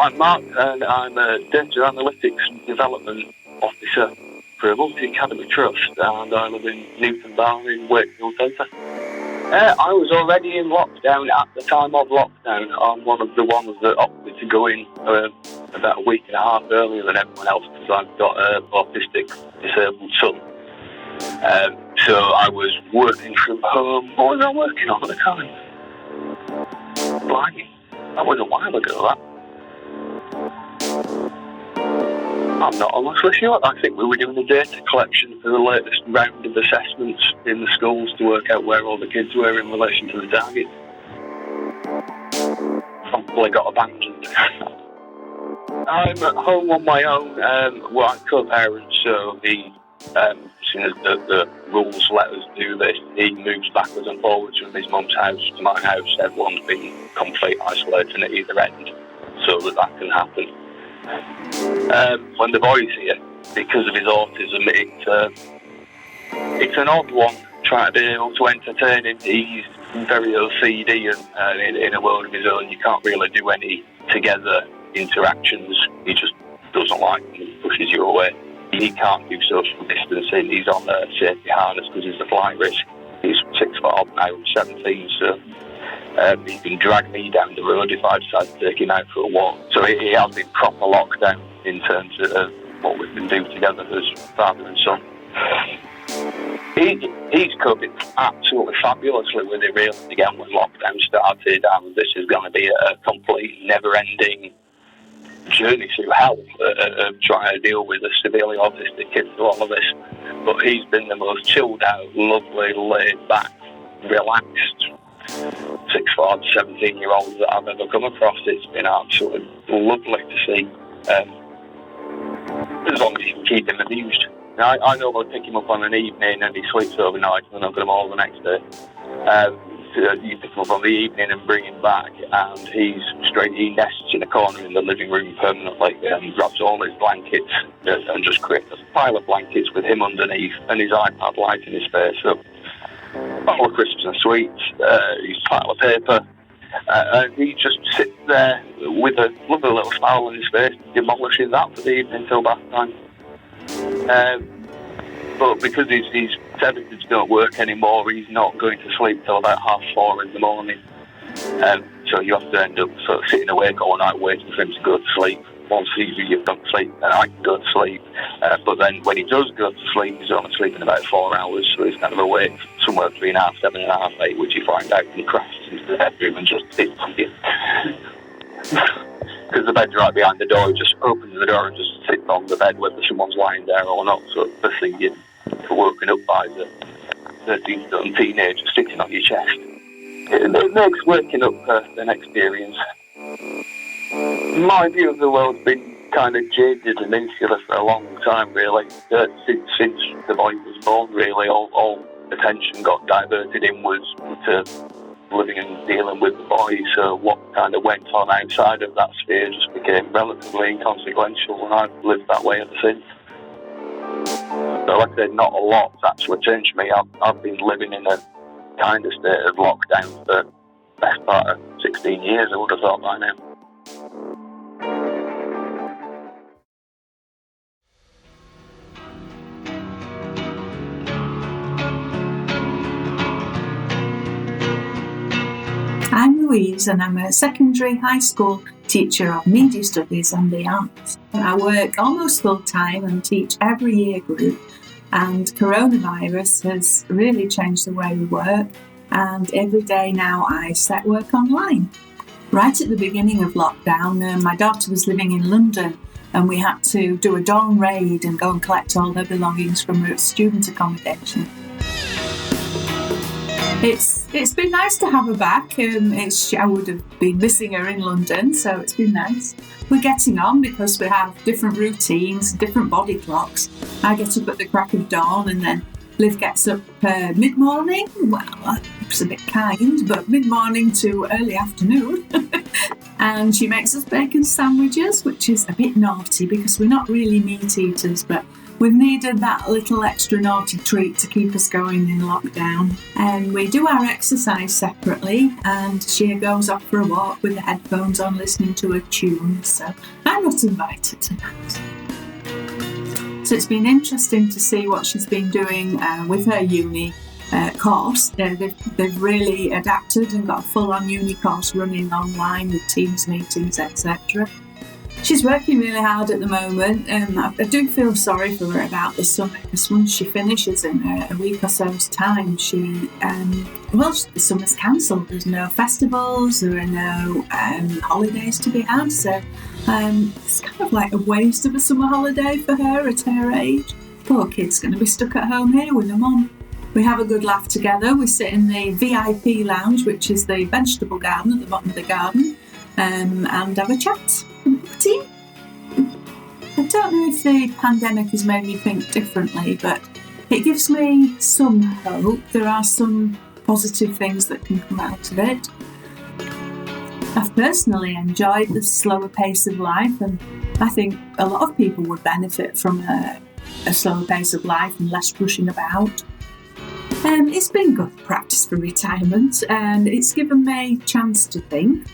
I'm Mark, and I'm a Data Analytics and Development Officer for a multi-academy trust, and I live in Newton Bar in Wakefield Council. I was already in lockdown at the time of lockdown. I'm one of the ones that opted to go in about a week and a half earlier than everyone else because I've got an autistic disabled son. So I was working from home. What was I working on at the time? Blimey, that was a while ago, that. I'm not honestly sure. I think we were doing the data collection for the latest round of assessments in the schools to work out where all the kids were in relation to the target. Probably got abandoned. I'm at home on my own. Well, I'm co-parent, so as soon as the rules let us do this, he moves backwards and forwards from his mum's house to my house. Everyone's been complete isolation at either end so that can happen. When the boy's here, because of his autism, it's an odd one trying to be able to entertain him. He's very OCD and in a world of his own. You can't really do any together interactions. He just doesn't like them and pushes you away. He can't do social distancing. He's on a safety harness because he's a flight risk. He's 6 foot odd now, 17, so he can drag me down the road if I decide to take him out for a walk. So he has been proper lockdown in terms of what we can do together as father and son. He's coping absolutely fabulously with it really. Again, when lockdown started, this is going to be a complete never-ending journey through hell of trying to deal with a severely autistic kid through all of this. But he's been the most chilled out, lovely, laid back, relaxed 6'4", 17-year-old that I've ever come across. It's been absolutely lovely to see, as long as you can keep him amused. Now, I normally pick him up on an evening and he sleeps overnight and I've got him all the next day. So you pick him up on the evening and bring him back, and he nests in a corner in the living room permanently and grabs all his blankets and just creates a pile of blankets with him underneath and his iPad light in his face up. All of crisps and sweets, his pile of paper, and he just sits there with a lovely little smile on his face, demolishing that for the evening till bath time. But because his sedatives don't work anymore, he's not going to sleep till about 4:30 in the morning. So you have to end up sort of sitting awake all night waiting for him to go to sleep. Once you've gone to sleep, then I can go to sleep. But then when he does go to sleep, he's only sleeping about 4 hours, so he's kind of awake somewhere between 7:30 and 8:30, which you find out when he crashes into the bedroom and just sits on you. Because the bed's right behind the door, he just opens the door and just sits on the bed whether someone's lying there or not. So the thing you're woken up by the 13-year-old teenager sitting on your chest. It makes waking up an experience. My view of the world's been kind of jaded and insular for a long time, really. Since the boy was born, really, all attention got diverted inwards to living and dealing with the boy, so what kind of went on outside of that sphere just became relatively inconsequential, and I've lived that way ever since. So like I said, not a lot's actually changed me. I've been living in a kind of state of lockdown for the best part of 16 years, I would have thought by now. I'm Louise and I'm a secondary high school teacher of media studies and the arts. I work almost full time and teach every year group, and coronavirus has really changed the way we work, and every day now I set work online. Right at the beginning of lockdown, my daughter was living in London and we had to do a dawn raid and go and collect all their belongings from her student accommodation. It's been nice to have her back. I would have been missing her in London, so it's been nice. We're getting on because we have different routines, different body clocks. I get up at the crack of dawn and then Liv gets up mid-morning. Well, that's a bit kind, but mid-morning to early afternoon. And she makes us bacon sandwiches, which is a bit naughty because we're not really meat eaters, but We've needed that little extra naughty treat to keep us going in lockdown. And we do our exercise separately, and she goes off for a walk with the headphones on listening to a tune, so I'm not invited to that. So it's been interesting to see what she's been doing with her uni course. They've really adapted and got a full-on uni course running online with Teams meetings, etc. She's working really hard at the moment. I do feel sorry for her about the summer, because once she finishes in a week or so's time, the summer's cancelled. There's no festivals, there are no holidays to be had, so it's kind of like a waste of a summer holiday for her at her age. Poor kid's going to be stuck at home here with her mum. We have a good laugh together. We sit in the VIP lounge, which is the vegetable garden at the bottom of the garden, and have a chat. Tea. I don't know if the pandemic has made me think differently, but it gives me some hope. There are some positive things that can come out of it. I've personally enjoyed the slower pace of life, and I think a lot of people would benefit from a slower pace of life and less rushing about. It's been good practice for retirement, and it's given me a chance to think.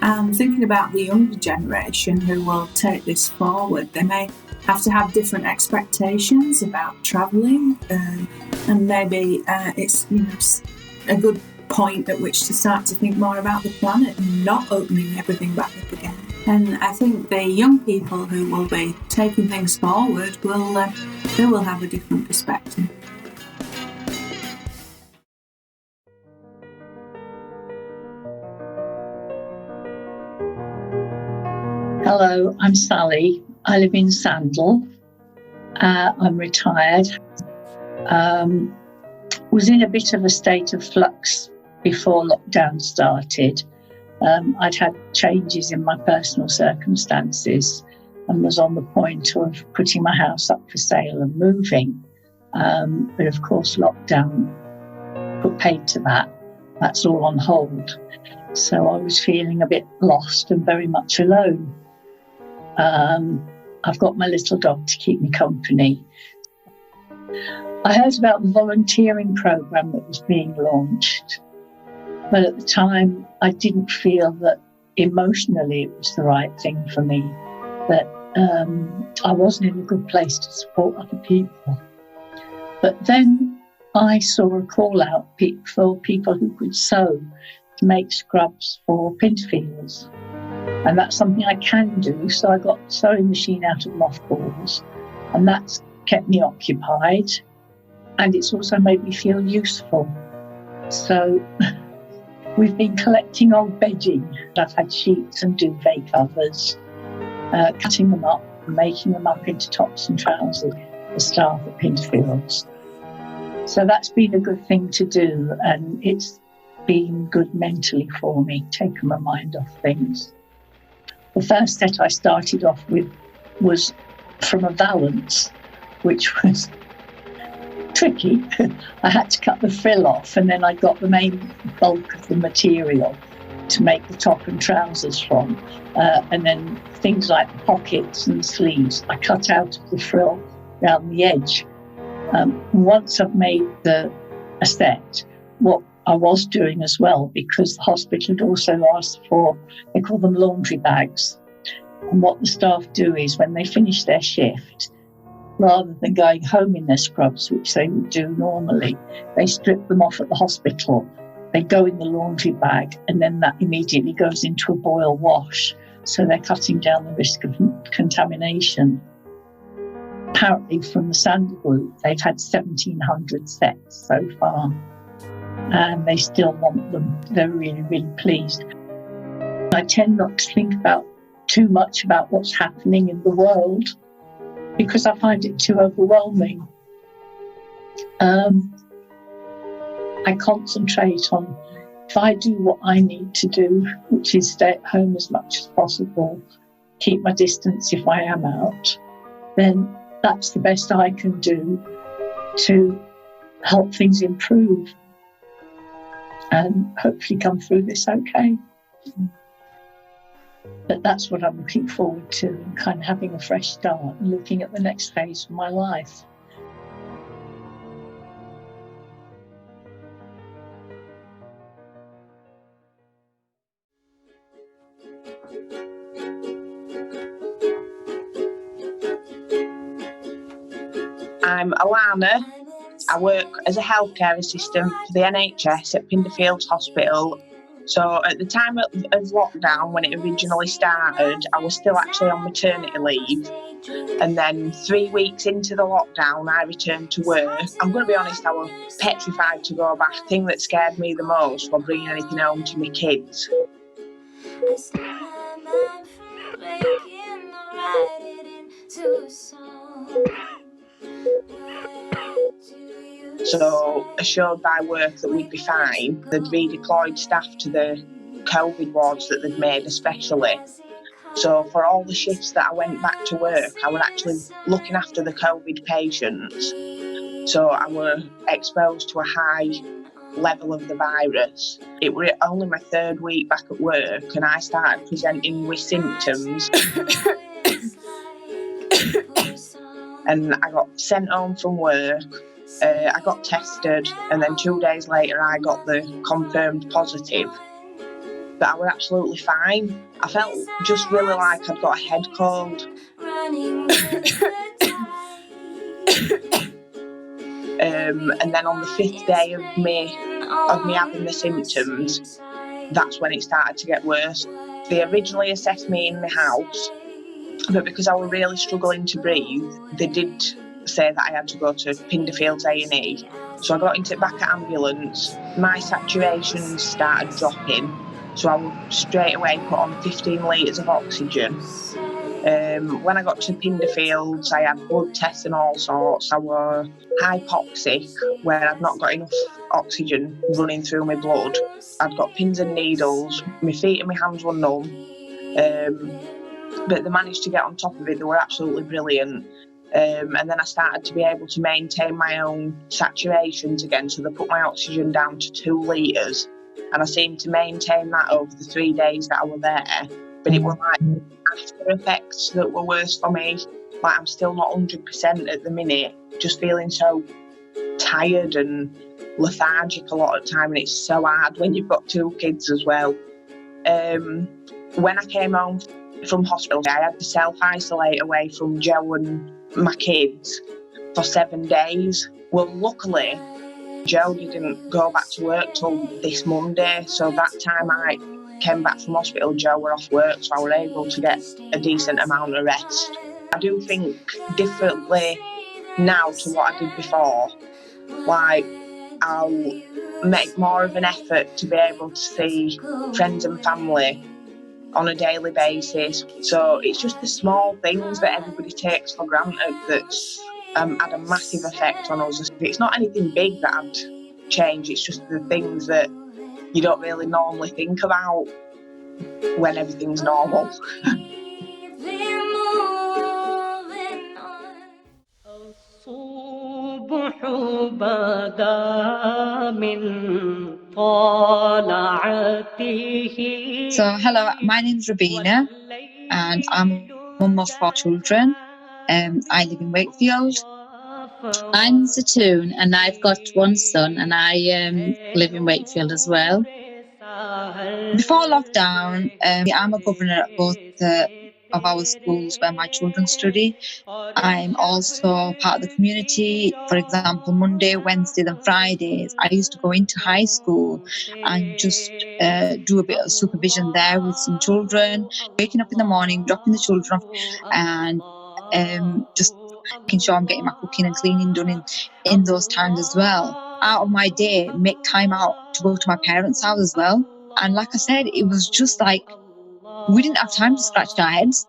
And thinking about the younger generation who will take this forward, they may have to have different expectations about travelling, and maybe it's a good point at which to start to think more about the planet and not opening everything back up again. And I think the young people who will be taking things forward will have a different perspective. Hello, I'm Sally. I live in Sandal. I'm retired. Was in a bit of a state of flux before lockdown started. I'd had changes in my personal circumstances and was on the point of putting my house up for sale and moving. But of course, lockdown put paid to that. That's all on hold. So I was feeling a bit lost and very much alone. I've got my little dog to keep me company. I heard about the volunteering programme that was being launched, but at the time I didn't feel that emotionally it was the right thing for me, that I wasn't in a good place to support other people. But then I saw a call out for people who could sew to make scrubs for pinfields. And that's something I can do. So I got the sewing machine out of mothballs, and that's kept me occupied. And it's also made me feel useful. So we've been collecting old bedding. I've had sheets and duvet covers, cutting them up and making them up into tops and trousers for staff at Pinfields. So that's been a good thing to do, and it's been good mentally for me, taking my mind off things. The first set I started off with was from a valance, which was tricky. I had to cut the frill off, and then I got the main bulk of the material to make the top and trousers from. And then things like the pockets and sleeves, I cut out of the frill around the edge. Once I've made a set, what I was doing as well, because the hospital had also asked for, they call them laundry bags. And what the staff do is when they finish their shift, rather than going home in their scrubs, which they would do normally, they strip them off at the hospital. They go in the laundry bag, and then that immediately goes into a boil wash. So they're cutting down the risk of contamination. Apparently from the Sandal Group, they've had 1,700 sets so far. And they still want them. They're really, really pleased. I tend not to think too much about what's happening in the world because I find it too overwhelming. I concentrate on, if I do what I need to do, which is stay at home as much as possible, keep my distance if I am out, then that's the best I can do to help things improve and hopefully come through this okay. But that's what I'm looking forward to, and kind of having a fresh start and looking at the next phase of my life. I'm Alana. I work as a healthcare assistant for the NHS at Pinderfields Hospital. So at the time of lockdown, when it originally started, I was still actually on maternity leave. And then 3 weeks into the lockdown, I returned to work. I'm going to be honest, I was petrified to go back. The thing that scared me the most was bringing anything home to my kids. So assured by work that we'd be fine, they'd redeployed staff to the COVID wards that they'd made especially. So for all the shifts that I went back to work, I was actually looking after the COVID patients. So I was exposed to a high level of the virus. It was only my 3rd week back at work and I started presenting with symptoms. And I got sent home from work. I got tested, and then 2 days later I got the confirmed positive. But I was absolutely fine. I felt just really like I'd got a head cold. And then on the 5th day of me having the symptoms, that's when it started to get worse. They originally assessed me in my house, but because I was really struggling to breathe, they did say that I had to go to Pinderfields A&E. So I got into back at ambulance. My saturations started dropping, so I was straight away put on 15 litres of oxygen. When I got to Pinderfields, I had blood tests and all sorts. I was hypoxic, where I'd not got enough oxygen running through my blood. I'd got pins and needles. My feet and my hands were numb. But they managed to get on top of it. They were absolutely brilliant. And then I started to be able to maintain my own saturations again. So they put my oxygen down to 2 litres. And I seemed to maintain that over the 3 days that I was there. But it was like after effects that were worse for me. Like I'm still not 100% at the minute. Just feeling so tired and lethargic a lot of the time. And it's so hard when you've got 2 kids as well. When I came home from hospital, I had to self-isolate away from Joe and my kids for 7 days. Well, luckily, Joe didn't go back to work till this Monday, so that time I came back from hospital, Joe were off work, so I was able to get a decent amount of rest. I do think differently now to what I did before. Like, I'll make more of an effort to be able to see friends and family on a daily basis. So it's just the small things that everybody takes for granted that's had a massive effect on us. It's not anything big that I'd change, it's just the things that you don't really normally think about when everything's normal. So, hello, my name's Rabina, and I'm a mum of 4 children. I live in Wakefield. I'm Zatoon, and I've got 1 son, and I live in Wakefield as well. Before lockdown, I'm a governor at both of our schools where my children study. I'm also part of the community. For example, Monday, Wednesdays and Fridays, I used to go into high school and just do a bit of supervision there with some children, waking up in the morning, dropping the children off, and just making sure I'm getting my cooking and cleaning done in those times as well. Out of my day, make time out to go to my parents' house as well. And like I said, it was just like we didn't have time to scratch our heads.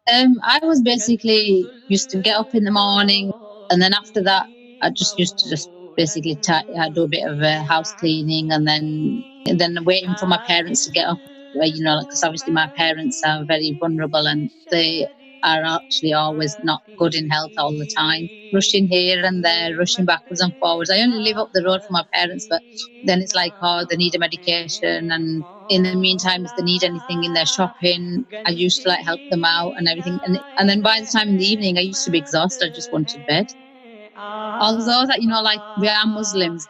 I was basically used to get up in the morning, and then after that, I just used to basically do a bit of house cleaning, and then waiting for my parents to get up. Because obviously my parents are very vulnerable, and they are actually always not good in health all the time. Rushing here and there, rushing backwards and forwards. I only live up the road from my parents, but then it's like, oh, they need a medication, and in the meantime, if they need anything in their shopping, I used to like help them out and everything. And then by the time in the evening, I used to be exhausted. I just wanted bed. Although that, like we are Muslims,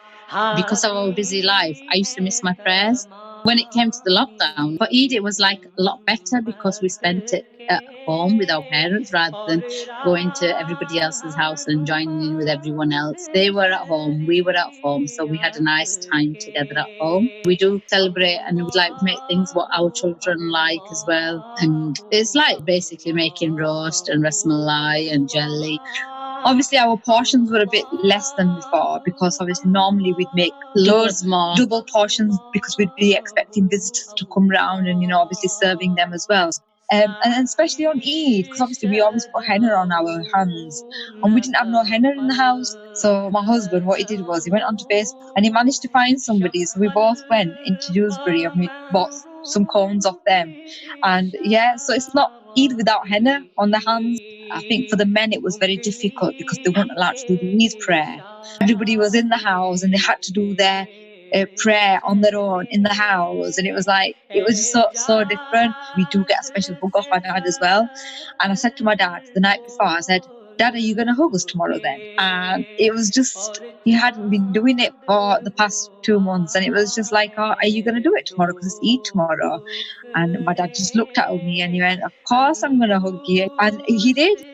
because of our busy life, I used to miss my prayers. When it came to the lockdown, for Eid, it was like a lot better because we spent it at home with our parents rather than going to everybody else's house and joining in with everyone else. They were at home, we were at home, so we had a nice time together at home. We do celebrate and we like make things what our children like as well. And it's like basically making roast and rasmalai and jelly. Obviously, our portions were a bit less than before because obviously normally we'd make loads more double portions because we'd be expecting visitors to come round and, obviously serving them as well. And especially on Eid, because obviously we always put henna on our hands and we didn't have no henna in the house. So my husband, what he did was he went onto Facebook and he managed to find somebody. So we both went into Dewsbury and we bought some cones off them. And so it's not Eid without henna on the hands. I think for the men it was very difficult because they weren't allowed to do the Eid prayer. Everybody was in the house and they had to do their prayer on their own in the house, and it was just so different. We do get a special hug off my dad as well, and I said to my dad the night before, I said, Dad, are you going to hug us tomorrow then? And it was just, he hadn't been doing it for the past 2 months, and it was just like, oh, are you going to do it tomorrow because it's Eid tomorrow? And my dad just looked at me and he went, of course I'm going to hug you. And he did.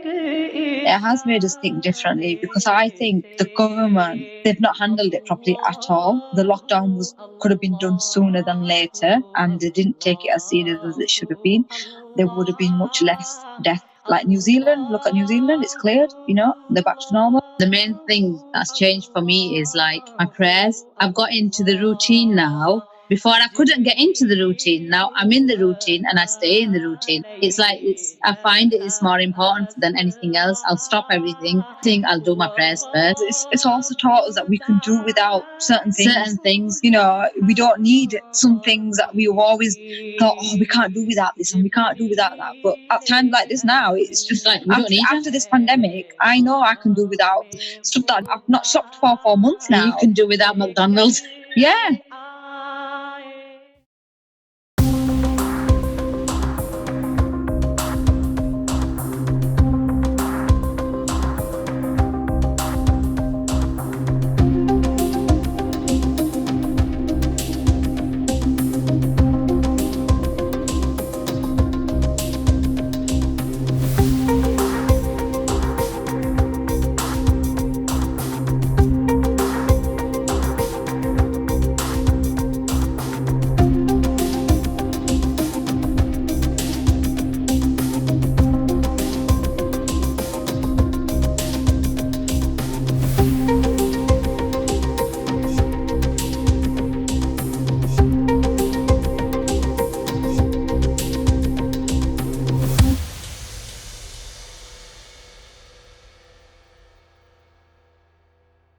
It has made us think differently because I think the government, they've not handled it properly at all. The lockdown could have been done sooner than later, and they didn't take it as serious as it should have been. There would have been much less death. Like New Zealand, look at New Zealand, it's cleared, they're back to normal. The main thing that's changed for me is like my prayers. I've got into the routine now. Before I couldn't get into the routine. Now I'm in the routine and I stay in the routine. It's like I find it is more important than anything else. I'll stop everything. I'll do my prayers first. It's also taught us that we can do without certain things. We don't need some things that we've always thought, oh, we can't do without this and we can't do without that. But at times like this now, it's just like after this pandemic, I know I can do without stuff that I've not shopped for 4 months now. You can do without McDonald's. Yeah,